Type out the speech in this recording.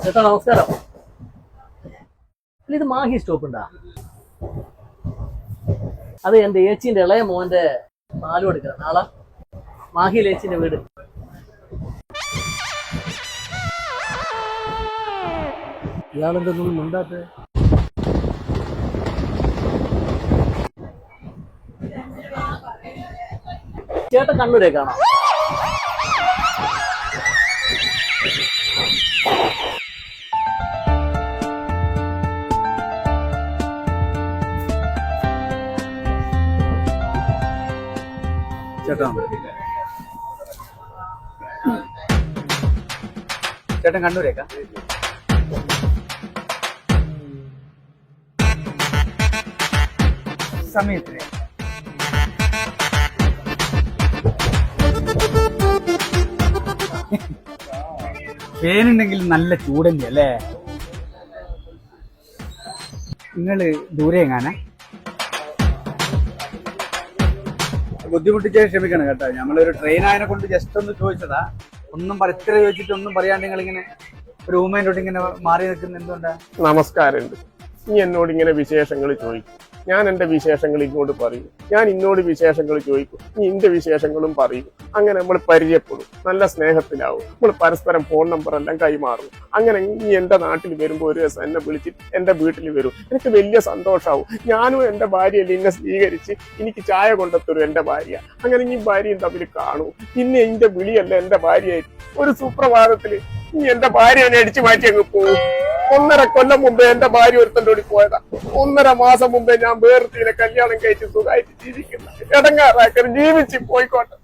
ചേട്ടാ നമസ്കാരം. ഇത് മാഹി സ്റ്റോപ്പ് ഉണ്ടാ? അത് എന്റെ ഏച്ചിന്റെ ഇളയ മോന്റെ പാലും എടുക്കണം നാളെ. മാഹിയിൽ ഏച്ചിന്റെ വീട്. ഇയാളെന്തൊന്നും ഉണ്ടാത്ത? ചേട്ടൻ കണ്ണൂരേക്കാണോ? ചേട്ടൻ കണ്ണൂരേക്കാ? സമയത്തിന് ഫാനുണ്ടെങ്കിൽ നല്ല ചൂടല്ലേ അല്ലേ? നിങ്ങള് ദൂരെ എങ്ങാനാ? ബുദ്ധിമുട്ടിച്ച് ക്ഷമിക്കണം കേട്ടോ. നമ്മളൊരു ട്രെയിൻ ആയതിനെ കൊണ്ട് ജസ്റ്റ് ഒന്ന് ചോദിച്ചതാ. ഒന്നും ഇത്ര ചോദിച്ചിട്ട് ഒന്നും പറയാണ്ട് നിങ്ങൾ ഇങ്ങനെ ഒരു ഊമേനോട്ട് ഇങ്ങനെ മാറി നിൽക്കുന്ന എന്തുകൊണ്ടാ? നമസ്കാരമുണ്ട്. നീ എന്നോട് ഇങ്ങനെ വിശേഷങ്ങൾ ചോദിക്കും, ഞാൻ എന്റെ വിശേഷങ്ങൾ ഇങ്ങോട്ട് പറയും. ഞാൻ ഇന്നോട് വിശേഷങ്ങൾ ചോദിക്കും, നീ ഇന്റെ വിശേഷങ്ങളും പറയും. അങ്ങനെ നമ്മൾ പരിചയപ്പെടും, നല്ല സ്നേഹത്തിലാവും. നമ്മൾ പരസ്പരം ഫോൺ നമ്പർ എല്ലാം കൈമാറും. അങ്ങനെ നീ എന്റെ നാട്ടിൽ വരുമ്പോൾ ഒരു ദിവസം എന്നെ വിളിച്ചിട്ട് എന്റെ വീട്ടിൽ വരും. എനിക്ക് വലിയ സന്തോഷമാവും. ഞാനും എന്റെ ഭാര്യയല്ലേ എന്നെ സ്വീകരിച്ച് എനിക്ക് ചായ കൊണ്ടെത്തരും എന്റെ ഭാര്യ. അങ്ങനെ ഈ ഭാര്യയും തമ്മിൽ കാണൂ. പിന്നെ എന്റെ വിളിയല്ല എന്റെ ഭാര്യയായിട്ട് ഒരു സുപ്രഭാതത്തില് നീ എന്റെ ഭാര്യനെ അടിച്ചു മാറ്റി അങ്ങ് പോകും. 1.5 കൊല്ലം മുമ്പേ എന്റെ ഭാര്യ ഒരുത്തൻ്റെ കൂടി പോയതാ. 1.5 മാസം മുമ്പേ ഞാൻ വേർത്തിയിലെ കല്യാണം കഴിച്ച് സുഖമായിട്ട് ജീവിക്കുന്ന ഇടങ്ങാറാക്കർ ജീവിച്ച് പോയിക്കോട്ടെ.